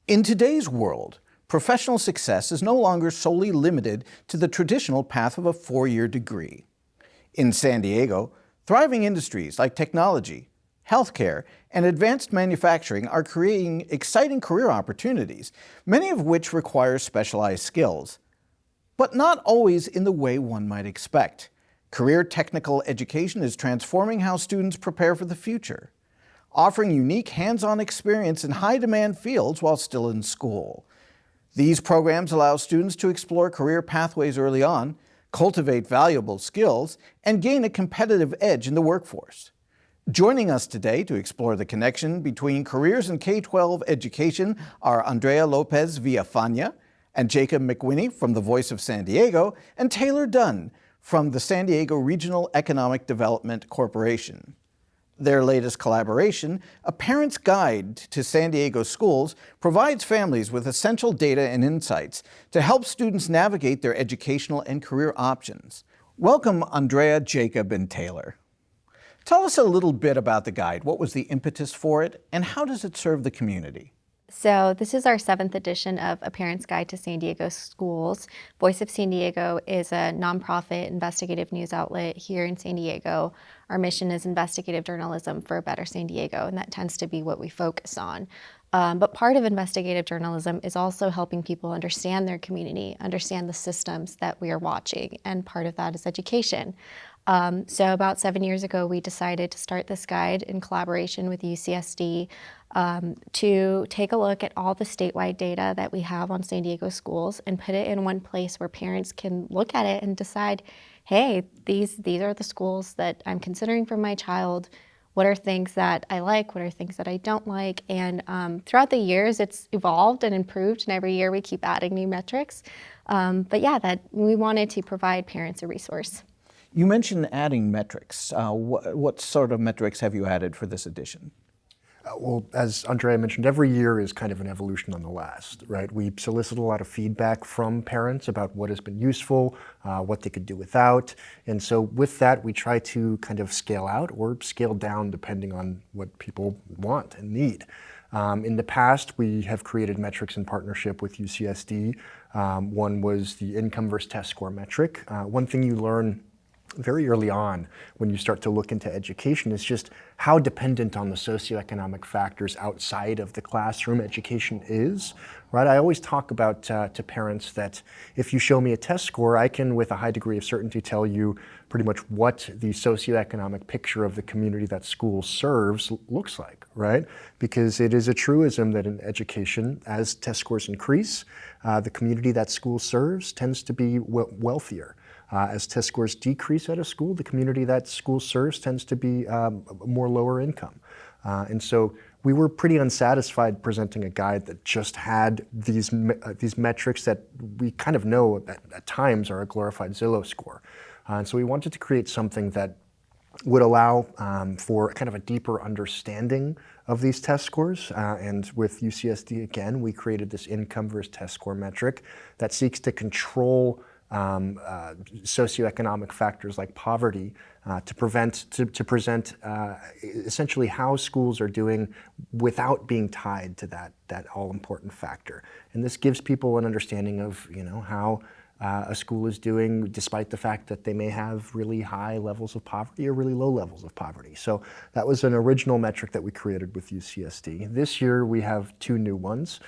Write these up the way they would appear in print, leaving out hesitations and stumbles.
In today's world, professional success is no longer solely limited to the traditional path of a four-year degree. In San Diego, thriving industries like technology, healthcare, and advanced manufacturing are creating exciting career opportunities, many of which require specialized skills, but not always in the way one might expect. Career technical education is transforming how students prepare for the future, offering unique hands-on experience in high-demand fields while still in school. These programs allow students to explore career pathways early on, cultivate valuable skills, and gain a competitive edge in the workforce. Joining us today to explore the connection between careers and K-12 education are Andrea Lopez-Villafaña and Jakob McWhinney from the Voice of San Diego, and Taylor Dunne from the San Diego Regional Economic Development Corporation. Their latest collaboration, A Parent's Guide to San Diego Schools, provides families with essential data and insights to help students navigate their educational and career options. Welcome, Andrea, Jakob, and Taylor. Tell us a little bit about the guide. What was the impetus for it, and how does it serve the community? So this is our 7th edition of A Parent's Guide to San Diego Schools. Voice of San Diego is a nonprofit investigative news outlet here in San Diego. Our mission is investigative journalism for a better San Diego, and that tends to be what we focus on. But part of investigative journalism is also helping people understand their community, understand the systems that we are watching, and part of that is education. So about 7 years ago, we decided to start this guide in collaboration with UCSD to take a look at all the statewide data that we have on San Diego schools and put it in one place where parents can look at it and decide, hey, these are the schools that I'm considering for my child. What are things that I like? What are things that I don't like? And throughout the years, it's evolved and improved, and every year we keep adding new metrics. But yeah, that we wanted to provide parents a resource. You mentioned adding metrics. What sort of metrics have you added for this edition? Well, as Andrea mentioned, every year is kind of an evolution on the last, right? We solicit a lot of feedback from parents about what has been useful, what they could do without. And so with that, we try to kind of scale out or scale down depending on what people want and need. In the past, we have created metrics in partnership with UCSD. One was the income versus test score metric. One thing you learn very early on when you start to look into education is just how dependent on the socioeconomic factors outside of the classroom education is, right? I always talk about to parents that if you show me a test score, I can with a high degree of certainty tell you pretty much what the socioeconomic picture of the community that school serves looks like, right? Because it is a truism that in education, as test scores increase, the community that school serves tends to be wealthier. As test scores decrease at a school, the community that school serves tends to be more lower income. And so we were pretty unsatisfied presenting a guide that just had these metrics that we kind of know at times are a glorified Zillow score. And so we wanted to create something that would allow for kind of a deeper understanding of these test scores. And with UCSD, again, we created this income versus test score metric that seeks to control socioeconomic factors like poverty to present essentially how schools are doing without being tied to that all-important factor. And this gives people an understanding of how a school is doing despite the fact that they may have really high levels of poverty or really low levels of poverty. So that was an original metric that we created with UCSD. This year we have 2 new ones.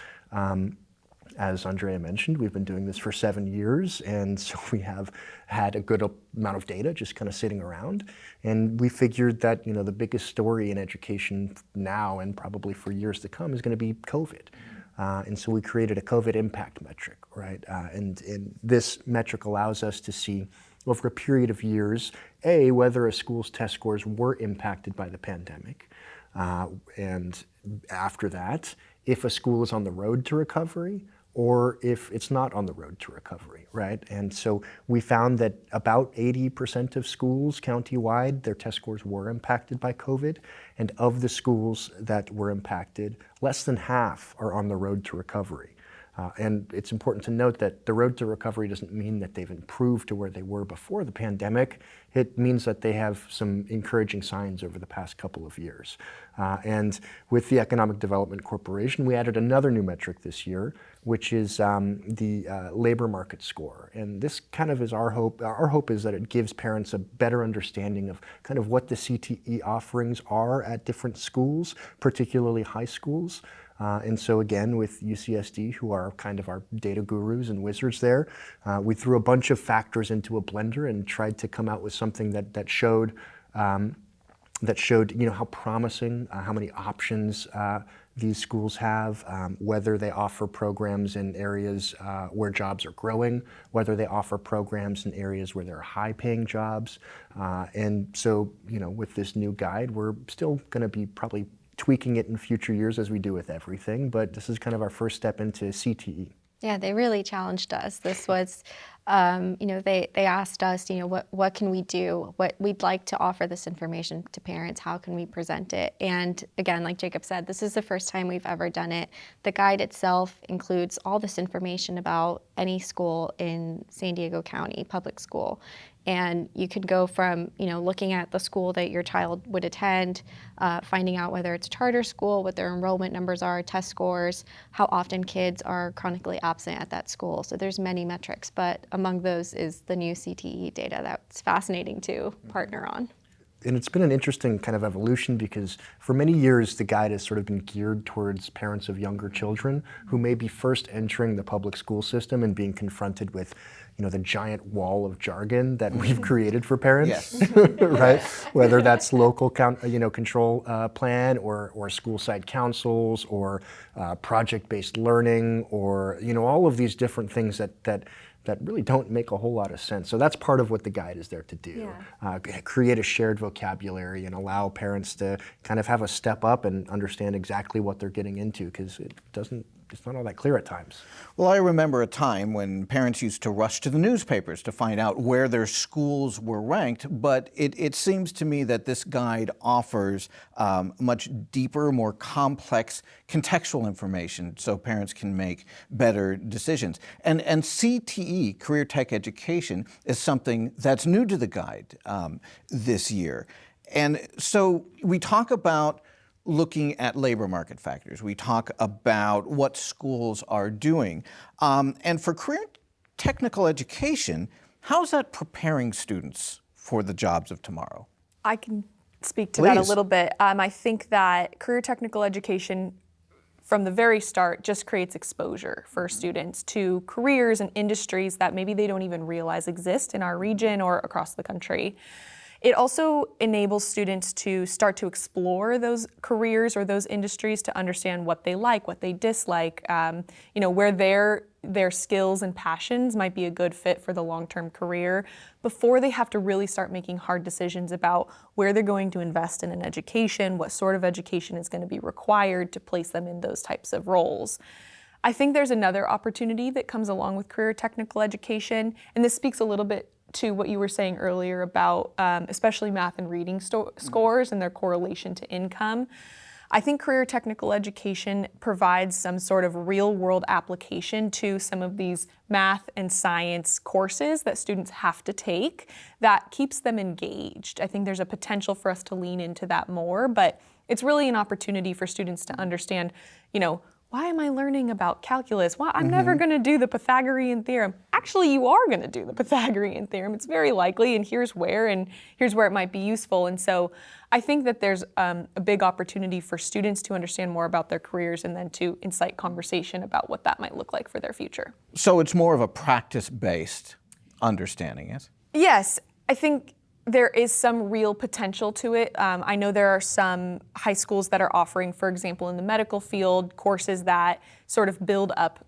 As Andrea mentioned, we've been doing this for 7 years, and so we have had a good amount of data just kind of sitting around. And we figured that the biggest story in education now and probably for years to come is going to be COVID. And so we created a COVID impact metric, right? And this metric allows us to see over a period of years, whether a school's test scores were impacted by the pandemic, and after that, if a school is on the road to recovery, or if it's not on the road to recovery, right? And so we found that about 80% of schools countywide, their test scores were impacted by COVID. And of the schools that were impacted, less than half are on the road to recovery. And it's important to note that the road to recovery doesn't mean that they've improved to where they were before the pandemic. It means that they have some encouraging signs over the past couple of years. And with the Economic Development Corporation, we added another new metric this year, which is the labor market score. And this kind of is our hope. Our hope is that it gives parents a better understanding of kind of what the CTE offerings are at different schools, particularly high schools. And so again, with UCSD, who are kind of our data gurus and wizards there, we threw a bunch of factors into a blender and tried to come out with something that showed how promising, how many options these schools have, whether they offer programs in areas where jobs are growing, whether they offer programs in areas where there are high-paying jobs. And so, with this new guide, we're still going to be probably tweaking it in future years as we do with everything, but this is kind of our first step into CTE. Yeah, they really challenged us. This was, they asked us, what can we do? What we'd like to offer this information to parents. How can we present it? And again, like Jakob said, this is the first time we've ever done it. The guide itself includes all this information about any school in San Diego County public school. And you could go from, looking at the school that your child would attend, finding out whether it's a charter school, what their enrollment numbers are, test scores, how often kids are chronically absent at that school. So there's many metrics, but among those is the new CTE data that's fascinating to partner on. And it's been an interesting kind of evolution because for many years the guide has sort of been geared towards parents of younger children who may be first entering the public school system and being confronted with the giant wall of jargon that we've created for parents, yes. right? Whether that's local control plan or school site councils or project-based learning or all of these different things that really don't make a whole lot of sense. So that's part of what the guide is there to do. Yeah. Create a shared vocabulary and allow parents to kind of have a step up and understand exactly what they're getting into because it's not all that clear at times. Well, I remember a time when parents used to rush to the newspapers to find out where their schools were ranked, but it seems to me that this guide offers much deeper, more complex contextual information so parents can make better decisions. And CTE, Career Tech Education, is something that's new to the guide this year. And so we talk about looking at labor market factors. We talk about what schools are doing. And for career technical education, how is that preparing students for the jobs of tomorrow? I can speak to that a little bit. I think that career technical education from the very start just creates exposure for students to careers and industries that maybe they don't even realize exist in our region or across the country. It also enables students to start to explore those careers or those industries to understand what they like, what they dislike, where their skills and passions might be a good fit for the long-term career before they have to really start making hard decisions about where they're going to invest in an education, what sort of education is going to be required to place them in those types of roles. I think there's another opportunity that comes along with career technical education, and this speaks a little bit to what you were saying earlier about especially math and reading scores and their correlation to income. I think career technical education provides some sort of real-world application to some of these math and science courses that students have to take that keeps them engaged. I think there's a potential for us to lean into that more, but it's really an opportunity for students to understand, why am I learning about calculus? Well, I'm never going to do the Pythagorean theorem. Actually, you are going to do the Pythagorean theorem. It's very likely, and here's where it might be useful. And so I think that there's a big opportunity for students to understand more about their careers and then to incite conversation about what that might look like for their future. So it's more of a practice-based understanding, yes? Yes, I think there is some real potential to it. I know there are some high schools that are offering, for example, in the medical field, courses that sort of build up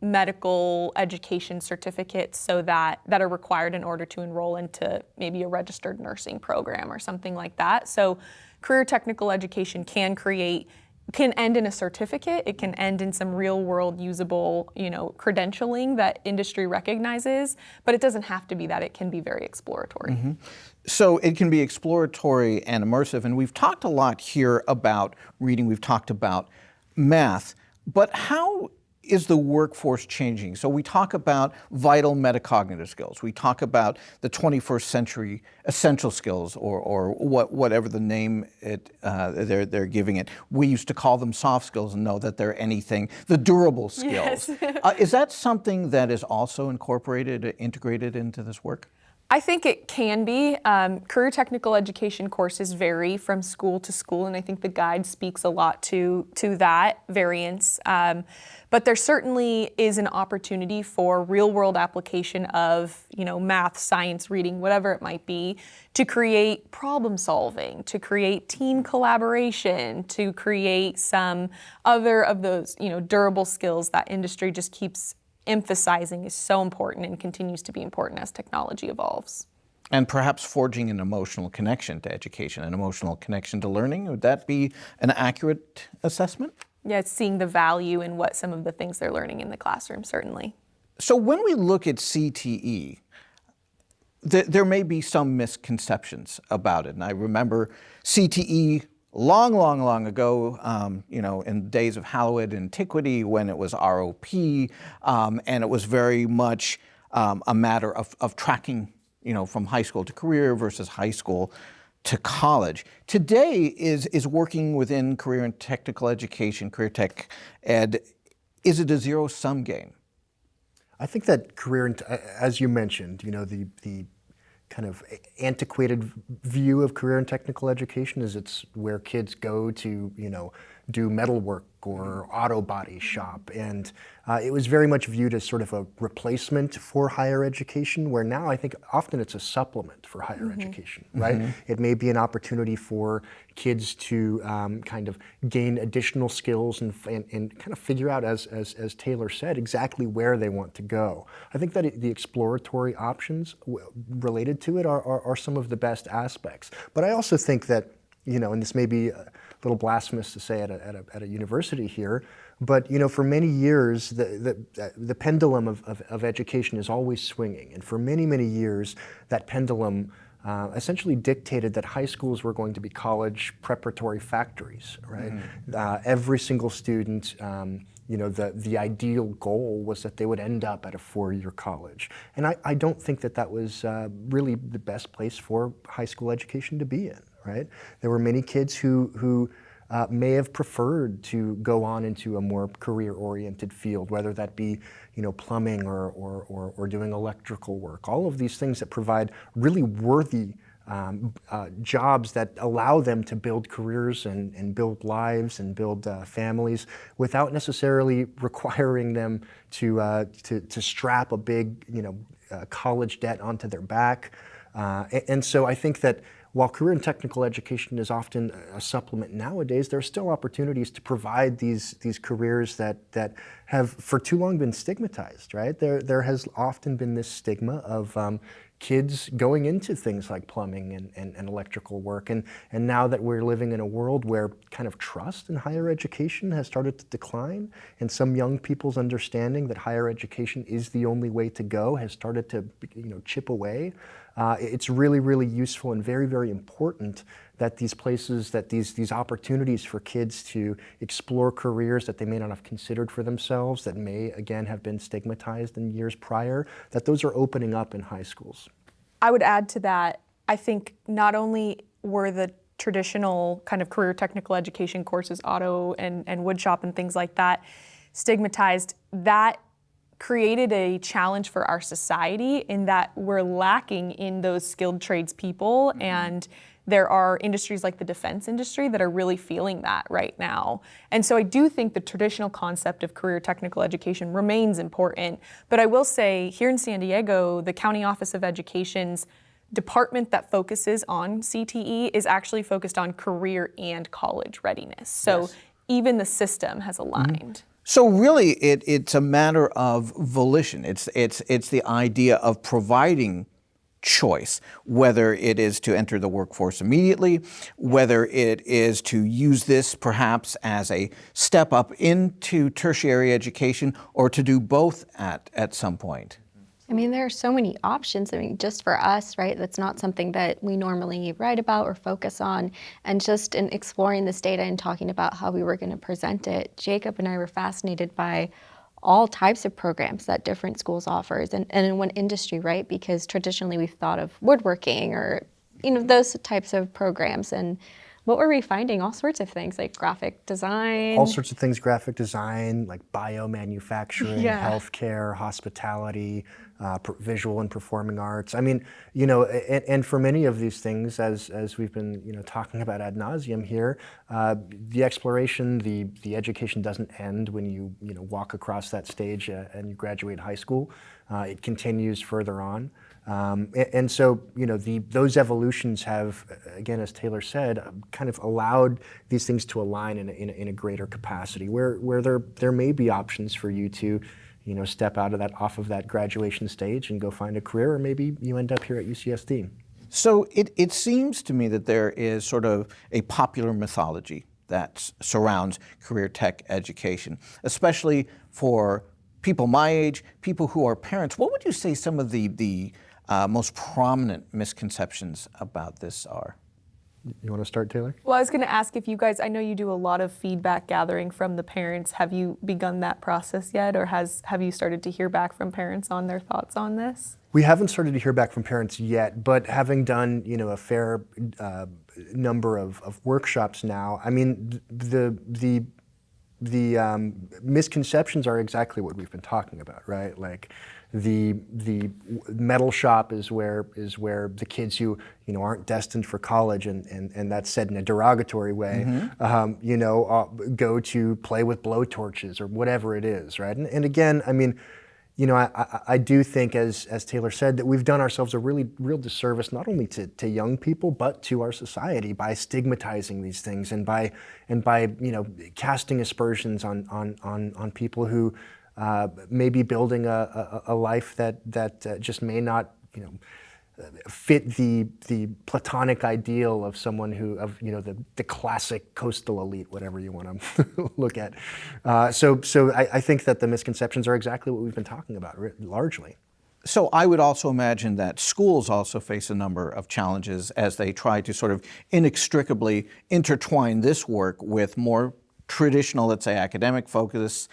medical education certificates so that are required in order to enroll into maybe a registered nursing program or something like that. So career technical education can end in a certificate. It can end in some real-world usable, credentialing that industry recognizes, but it doesn't have to be that. It can be very exploratory. Mm-hmm. So it can be exploratory and immersive, and we've talked a lot here about reading, we've talked about math, but how is the workforce changing? So we talk about vital metacognitive skills. We talk about the 21st century essential skills, or whatever the name they're giving it. We used to call them soft skills and know that they're anything. The durable skills. Yes. Is that something that is also integrated into this work? I think it can be. Career technical education courses vary from school to school, and I think the guide speaks a lot to that variance. But there certainly is an opportunity for real-world application of, math, science, reading, whatever it might be, to create problem solving, to create team collaboration, to create some other of those, durable skills that industry just keeps emphasizing is so important and continues to be important as technology evolves. And perhaps forging an emotional connection to education, an emotional connection to learning. Would that be an accurate assessment? Yeah, it's seeing the value in what some of the things they're learning in the classroom, certainly. So when we look at CTE, there may be some misconceptions about it. And I remember CTE long ago, in the days of hallowed antiquity, when it was ROP, and it was very much a matter of tracking, from high school to career versus high school to college. Today is working within career and technical education, career tech ed. Is it a zero-sum game? I think that career, as you mentioned, the kind of antiquated view of career and technical education is it's where kids go to, do metal work or auto body shop. And it was very much viewed as sort of a replacement for higher education, where now I think often it's a supplement for higher education, right? It may be an opportunity for kids to kind of gain additional skills and kind of figure out, as Taylor said, exactly where they want to go. I think that the exploratory options related to it are some of the best aspects. But I also think that, and this may be a little blasphemous to say at a university here, but for many years the pendulum of education is always swinging, and for many years that pendulum essentially dictated that high schools were going to be college preparatory factories, right? Every single student, the ideal goal was that they would end up at a 4-year college, and I don't think that was really the best place for high school education to be in. Right? There were many kids who may have preferred to go on into a more career-oriented field, whether that be, plumbing or doing electrical work. All of these things that provide really worthy jobs that allow them to build careers and build lives and build families without necessarily requiring them to strap a big, college debt onto their back. And so I think that while career and technical education is often a supplement nowadays, there are still opportunities to provide these careers that have for too long been stigmatized, right? There has often been this stigma of kids going into things like plumbing and electrical work. And now that we're living in a world where kind of trust in higher education has started to decline, and some young people's understanding that higher education is the only way to go has started to chip away, it's really useful and very important that these places, that these opportunities for kids to explore careers that they may not have considered for themselves, that may again have been stigmatized in years prior, that those are opening up in high schools. I would add to that, I think not only were the traditional kind of career technical education courses, auto and woodshop and things like that, stigmatized, that created a challenge for our society in that we're lacking in those skilled tradespeople, and there are industries like the defense industry that are really feeling that right now. And so I do think the traditional concept of career technical education remains important, but I will say here in San Diego, the County Office of Education's department that focuses on CTE is actually focused on career and college readiness. So even the system has aligned. So really, it's a matter of volition. It's the idea of providing choice, whether it is to enter the workforce immediately, whether it is to use this perhaps as a step up into tertiary education, or to do both at some point. I mean, there are so many options. I mean, just for us, right, that's not something that we normally write about or focus on. And just in exploring this data and talking about how we were going to present it, Jakob and I were fascinated by all types of programs that different schools offers and in one industry, right? Because traditionally we've thought of woodworking or, those types of programs. And what were we finding? All sorts of things like graphic design. All sorts of things, graphic design, like biomanufacturing, Yeah. healthcare, hospitality, visual and performing arts. I mean, and for many of these things, as we've been, talking about ad nauseum here, the exploration, the education doesn't end when you, walk across that stage and you graduate high school. It continues further on. And so, those evolutions have, again, as Taylor said, kind of allowed these things to align in a greater capacity, where there may be options for you to, step off of that graduation stage and go find a career, or maybe you end up here at UCSD. So it seems to me that there is sort of a popular mythology that surrounds career tech education, especially for people my age, people who are parents. What would you say some of the most prominent misconceptions about this are? You want to start, Taylor? Well, I was going to ask if you guys, I know you do a lot of feedback gathering from the parents. Have you begun that process yet, or have you started to hear back from parents on their thoughts on this? We haven't started to hear back from parents yet, but having done, a fair number of workshops now, I mean, the misconceptions are exactly what we've been talking about, right? Like the metal shop is where the kids who aren't destined for college, and that's said in a derogatory way, go to play with blowtorches or whatever it is, right? And again, I mean, I do think, as Taylor said, that we've done ourselves a real disservice, not only to young people, but to our society by stigmatizing these things and by casting aspersions on people who may be building a life that just may not fit the platonic ideal of someone the classic coastal elite, whatever you want to look at. So I think that the misconceptions are exactly what we've been talking about, largely. So I would also imagine that schools also face a number of challenges as they try to sort of inextricably intertwine this work with more traditional, let's say, academic focus,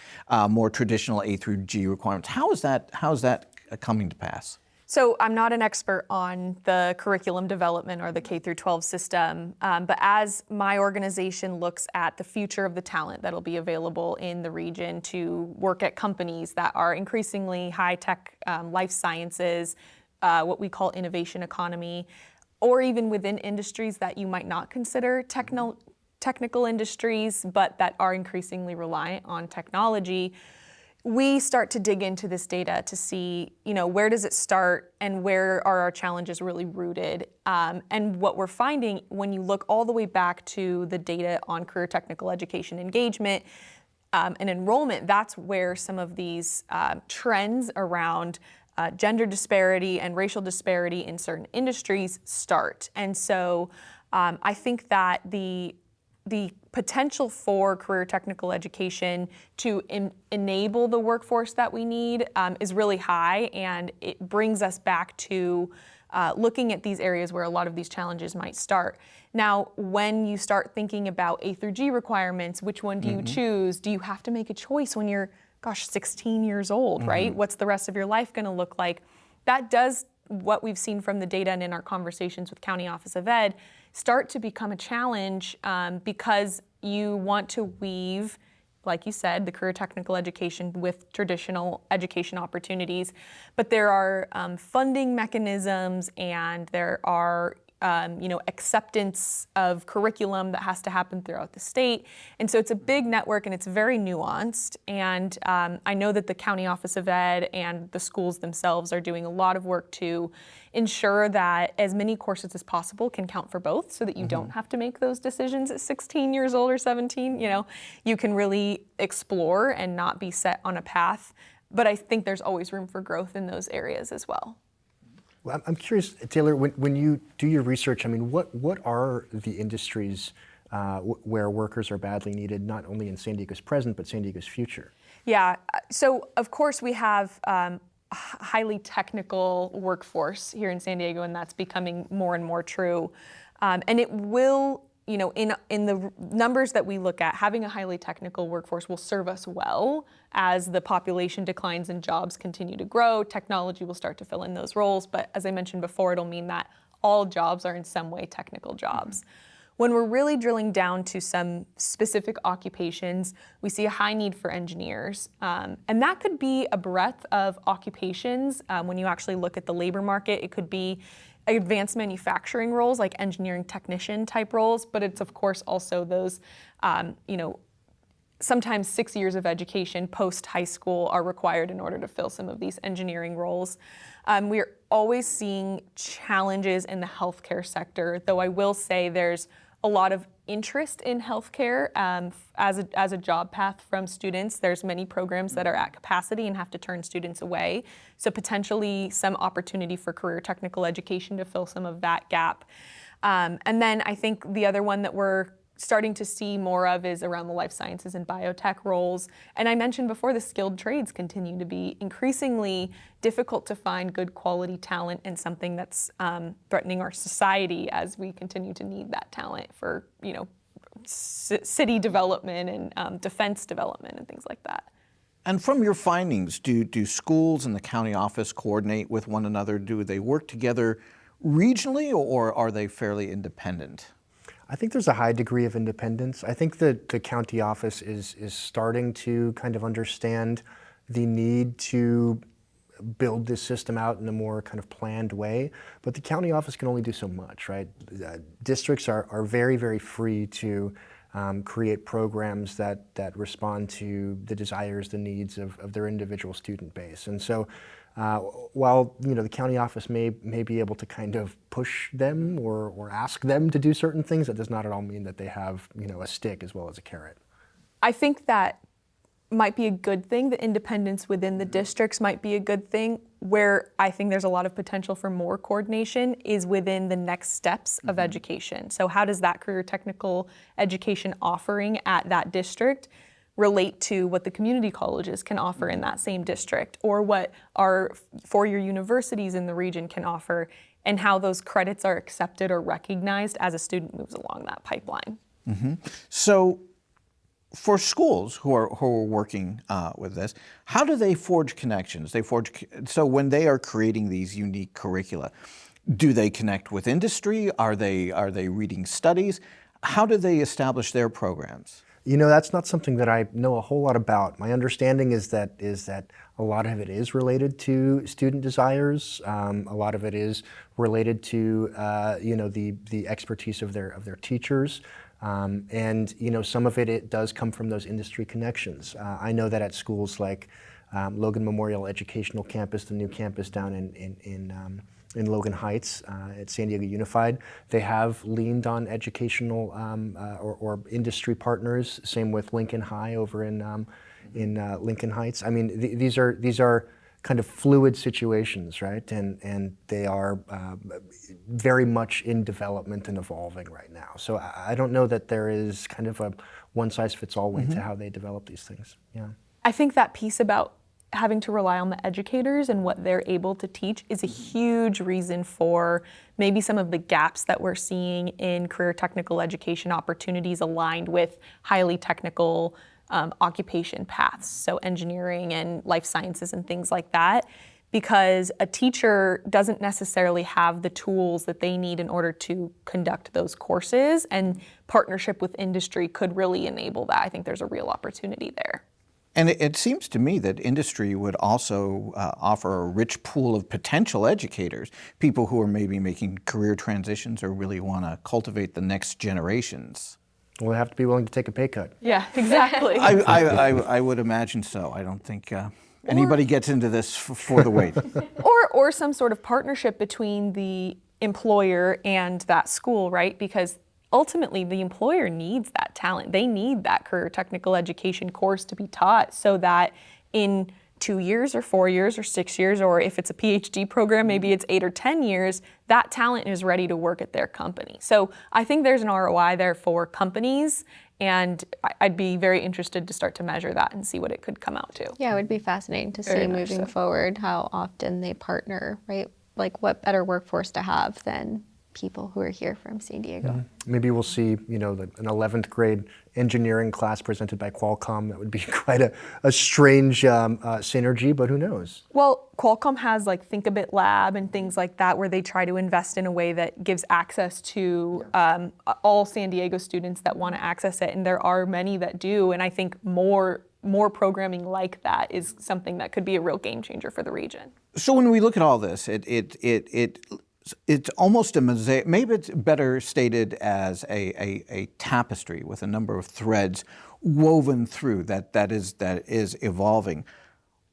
more traditional A through G requirements. How is that coming to pass? So I'm not an expert on the curriculum development or the K through 12 system, but as my organization looks at the future of the talent that'll be available in the region to work at companies that are increasingly high-tech life sciences, what we call innovation economy, or even within industries that you might not consider technical industries, but that are increasingly reliant on technology, we start to dig into this data to see, where does it start and where are our challenges really rooted? And what we're finding when you look all the way back to the data on career technical education engagement and enrollment, that's where some of these trends around gender disparity and racial disparity in certain industries start. And so I think that the potential for career technical education to enable the workforce that we need is really high, and it brings us back to looking at these areas where a lot of these challenges might start. Now, when you start thinking about A through G requirements, which one do you choose? Do you have to make a choice when you're, 16 years old, right? What's the rest of your life going to look like? That does, what we've seen from the data and in our conversations with County Office of Ed, start to become a challenge because you want to weave, like you said, the career technical education with traditional education opportunities. But there are funding mechanisms, and there are acceptance of curriculum that has to happen throughout the state. And so it's a big network, and it's very nuanced. And I know that the County Office of Ed and the schools themselves are doing a lot of work to ensure that as many courses as possible can count for both, so that you don't have to make those decisions at 16 years old or 17. You can really explore and not be set on a path. But I think there's always room for growth in those areas as well. Well, I'm curious, Taylor, when you do your research, I mean, what are the industries where workers are badly needed, not only in San Diego's present, but San Diego's future? Yeah, so of course we have highly technical workforce here in San Diego, and that's becoming more and more true. And it will, in the numbers that we look at, having a highly technical workforce will serve us well as the population declines and jobs continue to grow. Technology will start to fill in those roles, but as I mentioned before, it'll mean that all jobs are in some way technical jobs. When we're really drilling down to some specific occupations, we see a high need for engineers. And that could be a breadth of occupations. When you actually look at the labor market, it could be advanced manufacturing roles like engineering technician type roles, but it's of course also those, sometimes 6 years of education post high school are required in order to fill some of these engineering roles. We're always seeing challenges in the healthcare sector, though I will say there's a lot of interest in healthcare as a job path from students. There's many programs that are at capacity and have to turn students away. So potentially some opportunity for career technical education to fill some of that gap. And then I think the other one that we're starting to see more of is around the life sciences and biotech roles. And I mentioned before, the skilled trades continue to be increasingly difficult to find good quality talent, and something that's threatening our society as we continue to need that talent for, city development and defense development and things like that. And from your findings, do schools and the county office coordinate with one another? Do they work together regionally, or are they fairly independent? I think there's a high degree of independence. I think that the county office is starting to kind of understand the need to build this system out in a more kind of planned way, but the county office can only do so much, right? Districts are very, very free to create programs that respond to the desires, the needs of their individual student base. And so while the county office may be able to kind of push them or ask them to do certain things, that does not at all mean that they have a stick as well as a carrot. I think that might be a good thing. The independence within the districts might be a good thing. Where I think there's a lot of potential for more coordination is within the next steps of education. So how does that career technical education offering at that district relate to what the community colleges can offer in that same district, or what our four-year universities in the region can offer, and how those credits are accepted or recognized as a student moves along that pipeline. Mm-hmm. So for schools who are working with this, how do they forge connections? So when they are creating these unique curricula, do they connect with industry? Are they reading studies? How do they establish their programs? That's not something that I know a whole lot about. My understanding is that a lot of it is related to student desires. A lot of it is related to the expertise of their teachers. And some of it does come from those industry connections. I know that at schools like Logan Memorial Educational Campus, the new campus down in Logan Heights at San Diego Unified, they have leaned on educational or industry partners. Same with Lincoln High over in Lincoln Heights. I mean, these are kind of fluid situations, right? And they are very much in development and evolving right now. So I don't know that there is kind of a one-size-fits-all way to how they develop these things. Yeah. I think that piece about having to rely on the educators and what they're able to teach is a huge reason for maybe some of the gaps that we're seeing in career technical education opportunities aligned with highly technical occupation paths, so engineering and life sciences and things like that, because a teacher doesn't necessarily have the tools that they need in order to conduct those courses, and partnership with industry could really enable that. I think there's a real opportunity there. And it seems to me that industry would also offer a rich pool of potential educators, people who are maybe making career transitions or really want to cultivate the next generations. Well, they have to be willing to take a pay cut. Yeah, exactly. I would imagine so. I don't think anybody gets into this for the wage. Or some sort of partnership between the employer and that school, right? Because ultimately, the employer needs that talent. They need that career technical education course to be taught so that in 2 years or 4 years or 6 years, or if it's a PhD program, maybe it's 8 or 10 years, that talent is ready to work at their company. So I think there's an ROI there for companies, and I'd be very interested to start to measure that and see what it could come out to. Yeah, it would be fascinating to see moving forward how often they partner, right? Like what better workforce to have than people who are here from San Diego. Maybe we'll see, an 11th grade engineering class presented by Qualcomm. That would be quite a strange synergy, but who knows? Well, Qualcomm has like Think a Bit Lab and things like that, where they try to invest in a way that gives access to all San Diego students that want to access it, and there are many that do. And I think more programming like that is something that could be a real game changer for the region. So when we look at all this, it's almost a mosaic. Maybe it's better stated as a tapestry with a number of threads woven through that is evolving.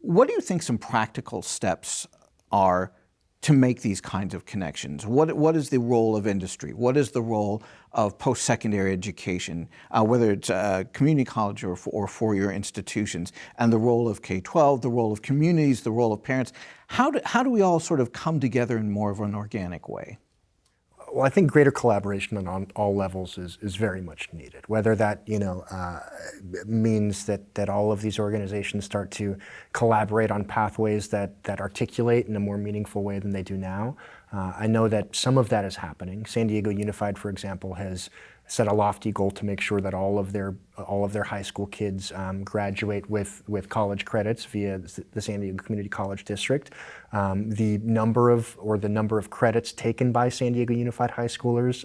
What do you think some practical steps are to make these kinds of connections? What is the role of industry? What is the role of post-secondary education, whether it's community college or four-year institutions, and the role of K-12, the role of communities, the role of parents? How do we all sort of come together in more of an organic way? Well, I think greater collaboration on all levels is very much needed. Whether that means that all of these organizations start to collaborate on pathways that articulate in a more meaningful way than they do now. I know that some of that is happening. San Diego Unified, for example, has set a lofty goal to make sure that all of their high school kids graduate with college credits via the San Diego Community College District. The number of credits taken by San Diego Unified high schoolers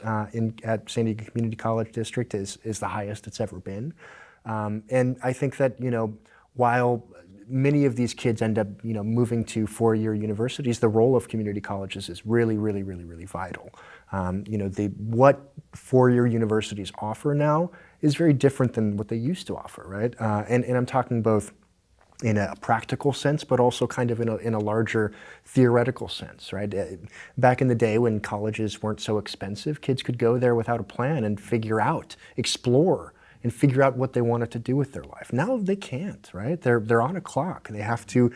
at San Diego Community College District is the highest it's ever been. And I think that while many of these kids end up moving to four-year universities, the role of community colleges is really, really, really, really vital. What four-year universities offer now is very different than what they used to offer, right? And I'm talking both in a practical sense, but also kind of in a larger theoretical sense, right? Back in the day when colleges weren't so expensive, kids could go there without a plan and explore, and figure out what they wanted to do with their life. Now they can't, right? They're on a clock. They have to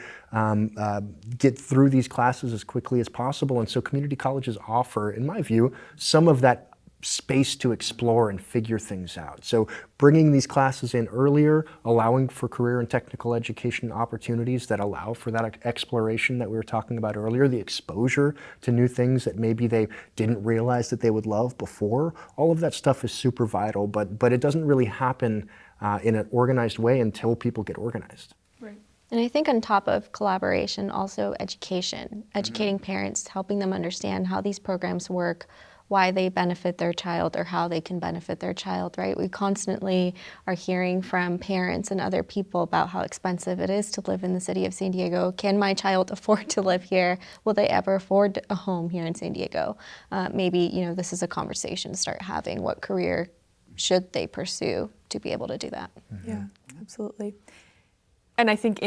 get through these classes as quickly as possible. And so community colleges offer, in my view, some of that space to explore and figure things out. So bringing these classes in earlier, allowing for career and technical education opportunities that allow for that exploration that we were talking about earlier, the exposure to new things that maybe they didn't realize that they would love before, all of that stuff is super vital, but it doesn't really happen in an organized way until people get organized. Right. And I think on top of collaboration, also education, educating parents, helping them understand how these programs work, why they benefit their child or how they can benefit their child, right? We constantly are hearing from parents and other people about how expensive it is to live in the city of San Diego. Can my child afford to live here? Will they ever afford a home here in San Diego? Maybe, this is a conversation to start having. What career should they pursue to be able to do that? Yeah, absolutely. And I think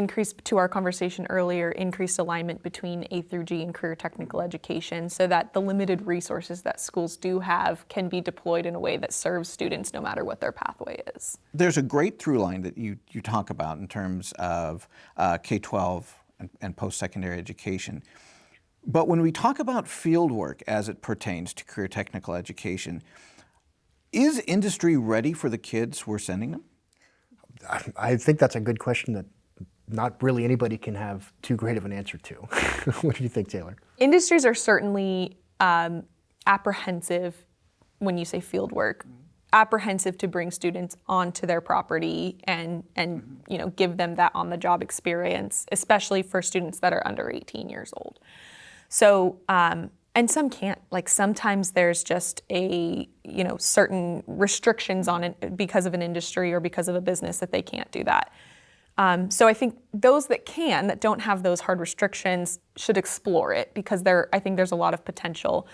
to our conversation earlier, increased alignment between A through G and career technical education so that the limited resources that schools do have can be deployed in a way that serves students no matter what their pathway is. There's a great through line that you talk about in terms of K-12 and post-secondary education. But when we talk about field work as it pertains to career technical education, is industry ready for the kids we're sending them? I think that's a good question that not really anybody can have too great of an answer to. What do you think, Taylor? Industries are certainly apprehensive when you say field work, apprehensive to bring students onto their property and give them that on-the-job experience, especially for students that are under 18 years old. So, and some can't. Like sometimes there's just certain restrictions on it because of an industry or because of a business that they can't do that. So I think those that don't have those hard restrictions should explore it because I think there's a lot of potential.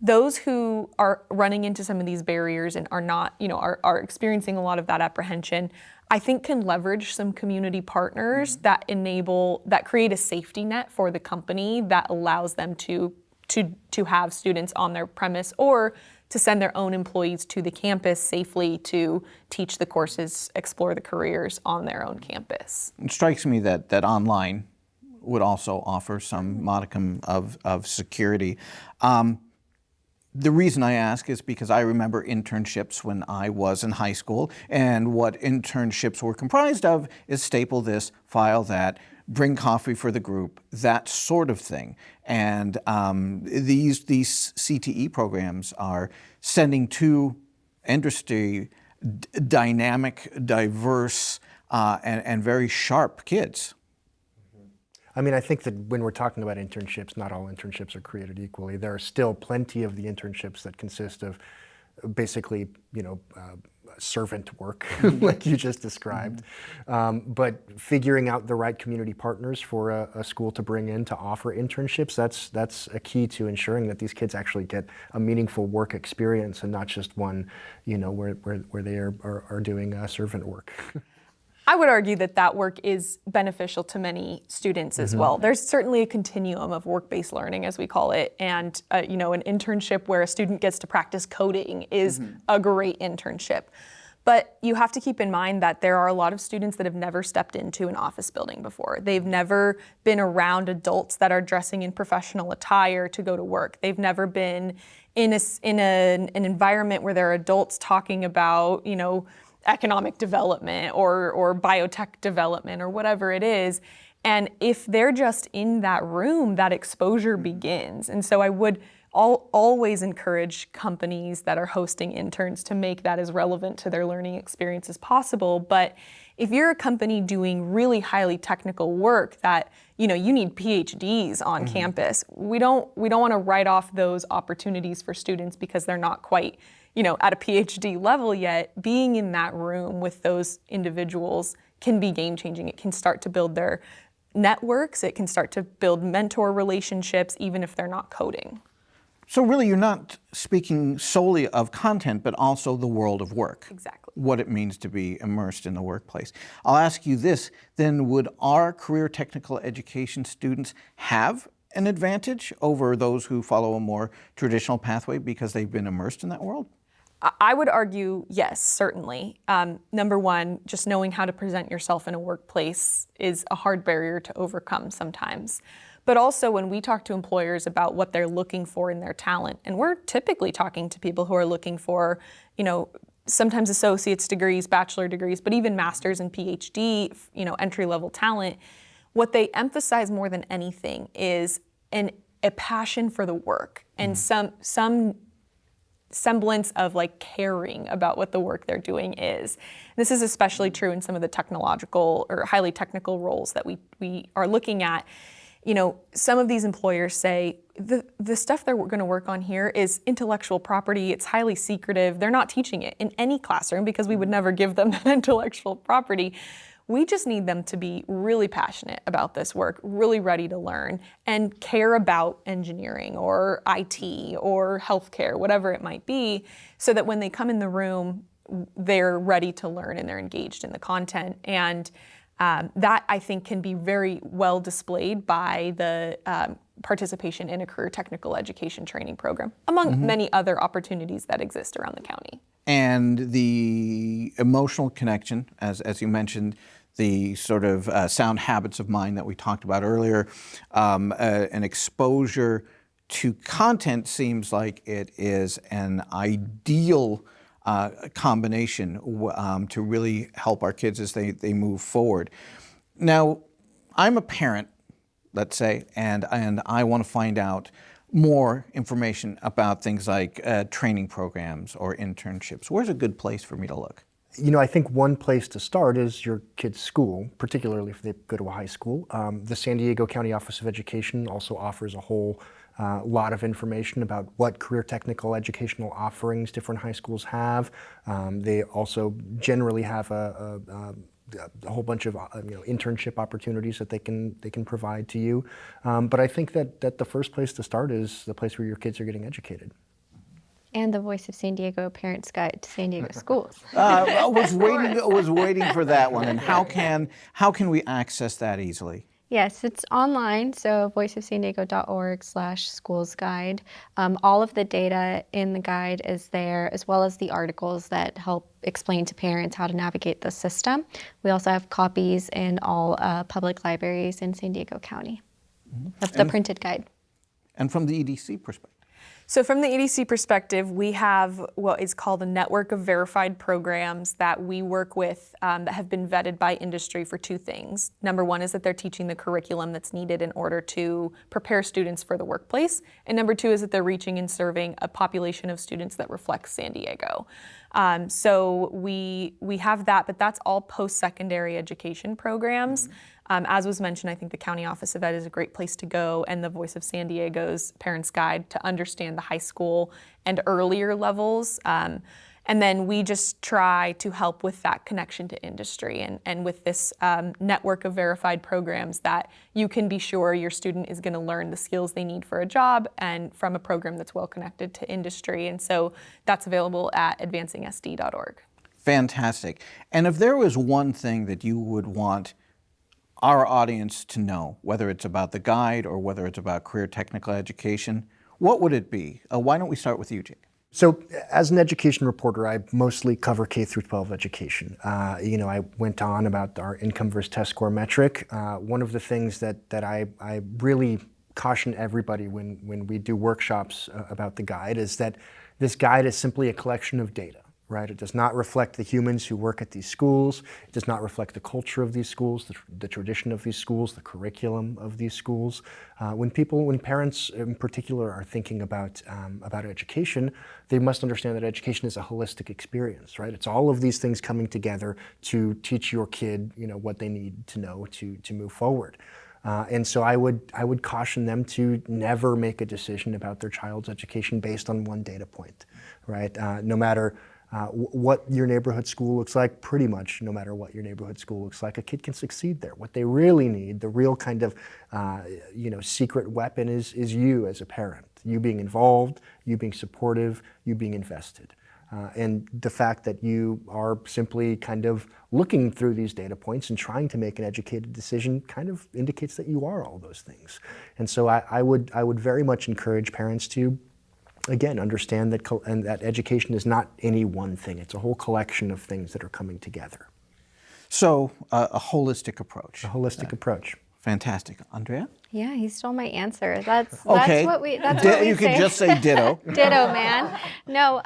Those who are running into some of these barriers and are not, are experiencing a lot of that apprehension, I think can leverage some community partners that create a safety net for the company that allows them to have students on their premise or to send their own employees to the campus safely to teach the courses, explore the careers on their own campus. It strikes me that online would also offer some modicum of security. The reason I ask is because I remember internships when I was in high school, and what internships were comprised of is staple this, file that, bring coffee for the group, that sort of thing. And these CTE programs are sending to industry dynamic, diverse, and very sharp kids. I mean, I think that when we're talking about internships, not all internships are created equally. There are still plenty of the internships that consist of basically, servant work, like you just described. But figuring out the right community partners for a school to bring in to offer internships, that's a key to ensuring that these kids actually get a meaningful work experience and not just one, where they are doing servant work. I would argue that work is beneficial to many students as well. There's certainly a continuum of work-based learning, as we call it, and an internship where a student gets to practice coding is a great internship. But you have to keep in mind that there are a lot of students that have never stepped into an office building before. They've never been around adults that are dressing in professional attire to go to work. They've never been in an environment where there are adults talking about, economic development or biotech development or whatever it is. And if they're just in that room, that exposure begins. And so I would always encourage companies that are hosting interns to make that as relevant to their learning experience as possible. But if you're a company doing really highly technical work that you need PhDs on campus, we don't want to write off those opportunities for students because they're not quite at a PhD level yet. Being in that room with those individuals can be game-changing. It can start to build their networks. It can start to build mentor relationships, even if they're not coding. So really, you're not speaking solely of content, but also the world of work. Exactly. What it means to be immersed in the workplace. I'll ask you this, then would our career technical education students have an advantage over those who follow a more traditional pathway because they've been immersed in that world? I would argue yes, certainly. Number one, just knowing how to present yourself in a workplace is a hard barrier to overcome sometimes. But also when we talk to employers about what they're looking for in their talent, and we're typically talking to people who are looking for, sometimes associate's degrees, bachelor degrees, but even master's and PhD, entry-level talent, what they emphasize more than anything is a passion for the work and some semblance of caring about what the work they're doing is. This is especially true in some of the technological or highly technical roles that we are looking at. Some of these employers say the stuff they're going to work on here is intellectual property. It's highly secretive. They're not teaching it in any classroom because we would never give them that intellectual property. We just need them to be really passionate about this work, really ready to learn, and care about engineering or IT or healthcare, whatever it might be, so that when they come in the room, they're ready to learn and they're engaged in the content. And that, I think, can be very well displayed by the participation in a career technical education training program, among many other opportunities that exist around the county. And the emotional connection, as you mentioned, the sort of sound habits of mind that we talked about earlier, an exposure to content seems like it is an ideal combination to really help our kids as they move forward. Now, I'm a parent, let's say, and I want to find out more information about things like training programs or internships. Where's a good place for me to look? I think one place to start is your kid's school, particularly if they go to a high school. The San Diego County Office of Education also offers a whole lot of information about what career technical educational offerings different high schools have. They also generally have a whole bunch of internship opportunities that they can provide to you. But I think that the first place to start is the place where your kids are getting educated. And the Voice of San Diego Parents Guide to San Diego Schools. I was waiting for that one. And how can we access that easily? Yes, it's online, so voiceofsandiego.org/schools guide. All of the data in the guide is there, as well as the articles that help explain to parents how to navigate the system. We also have copies in all public libraries in San Diego County of the printed guide. And from the EDC perspective? So from the EDC perspective, we have what is called a network of verified programs that we work with that have been vetted by industry for two things. Number one is that they're teaching the curriculum that's needed in order to prepare students for the workplace. And number two is that they're reaching and serving a population of students that reflects San Diego. So we have that, but that's all post-secondary education programs. As was mentioned, I think the County Office of Ed is a great place to go, and the Voice of San Diego's Parents Guide to understand the high school and earlier levels. And then we just try to help with that connection to industry and with this network of verified programs that you can be sure your student is going to learn the skills they need for a job and from a program that's well connected to industry. And so that's available at advancingsd.org. Fantastic. And if there was one thing that you would want our audience to know, whether it's about the guide or whether it's about career technical education, what would it be? Why don't we start with you, Jake? So as an education reporter, I mostly cover K through 12 education. I went on about our income versus test score metric. One of the things that I really caution everybody when we do workshops about the guide is that this guide is simply a collection of data. Right? It does not reflect the humans who work at these schools. It does not reflect the culture of these schools, the tradition of these schools, the curriculum of these schools. When parents in particular are thinking about education, they must understand that education is a holistic experience, right? It's all of these things coming together to teach your kid, what they need to know to move forward. And so I would caution them to never make a decision about their child's education based on one data point, right? No matter what your neighborhood school looks like, pretty much no matter what your neighborhood school looks like, a kid can succeed there. What they really need, the real kind of secret weapon is you as a parent. You being involved, you being supportive, you being invested. And the fact that you are simply kind of looking through these data points and trying to make an educated decision kind of indicates that you are all those things. And so I would very much encourage parents to, again, understand that education is not any one thing. It's a whole collection of things that are coming together. So a holistic approach. A holistic approach. Fantastic. Andrea? Yeah, he stole my answer. That's Okay. what we You could just say ditto. Ditto, man. No,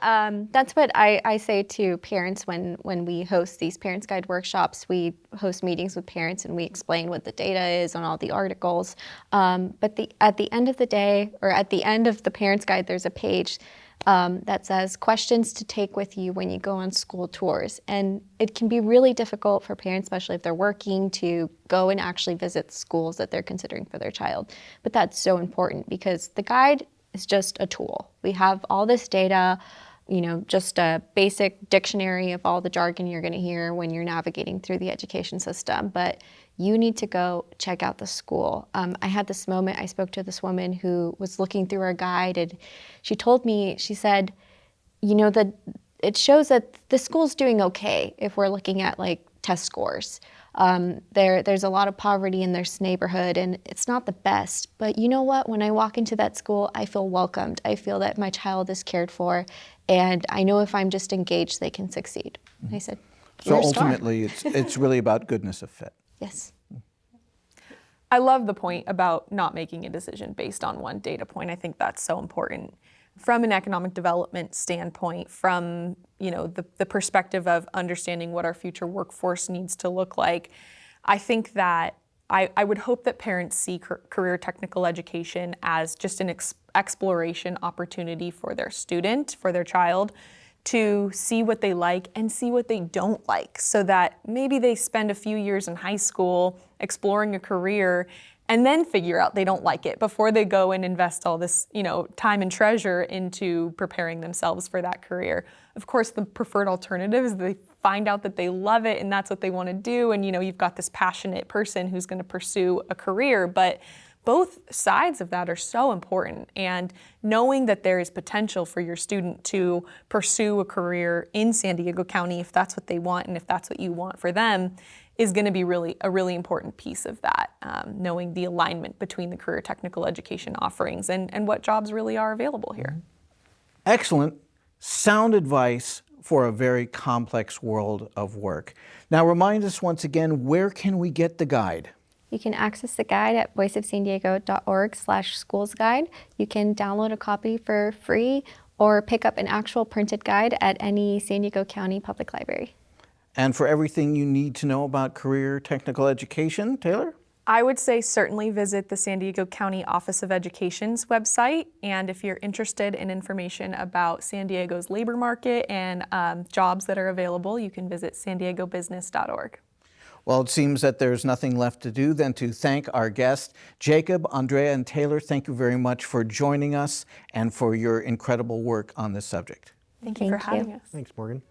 that's what I say to parents when we host these Parents Guide workshops. We host meetings with parents and we explain what the data is on all the articles. But at the end of the day, or at the end of the Parents Guide, there's a page that says questions to take with you when you go on school tours. And it can be really difficult for parents, especially if they're working, to go and actually visit schools that they're considering for their child. But that's so important because the guide is just a tool. We have all this data, just a basic dictionary of all the jargon you're going to hear when you're navigating through the education system. But you need to go check out the school. I had this moment, I spoke to this woman who was looking through our guide, and she told me, she said, that it shows that the school's doing okay if we're looking at like test scores. There's a lot of poverty in this neighborhood and it's not the best, but you know what? When I walk into that school, I feel welcomed. I feel that my child is cared for, and I know if I'm just engaged, they can succeed. I said, So "You're a star." ultimately, it's really about goodness of fit. Yes. I love the point about not making a decision based on one data point. I think that's so important. From an economic development standpoint, from the perspective of understanding what our future workforce needs to look like, I think that I would hope that parents see career technical education as just an exploration opportunity for their student, for their child, to see what they like and see what they don't like, so that maybe they spend a few years in high school exploring a career and then figure out they don't like it before they go and invest all this, time and treasure into preparing themselves for that career. Of course, the preferred alternative is they find out that they love it and that's what they want to do, and you've got this passionate person who's going to pursue a career, but both sides of that are so important, and knowing that there is potential for your student to pursue a career in San Diego County if that's what they want and if that's what you want for them is going to be a really important piece of that, knowing the alignment between the career technical education offerings and what jobs really are available here. Excellent, sound advice for a very complex world of work. Now remind us once again, where can we get the guide? You can access the guide at voiceofsandiego.org/schoolsguide. You can download a copy for free or pick up an actual printed guide at any San Diego County Public Library. And for everything you need to know about career technical education, Taylor? I would say certainly visit the San Diego County Office of Education's website. And if you're interested in information about San Diego's labor market and jobs that are available, you can visit sandiegobusiness.org. Well, it seems that there's nothing left to do than to thank our guests, Jakob, Andrea, and Taylor. Thank you very much for joining us and for your incredible work on this subject. Thank you for having us. Thanks, Morgan.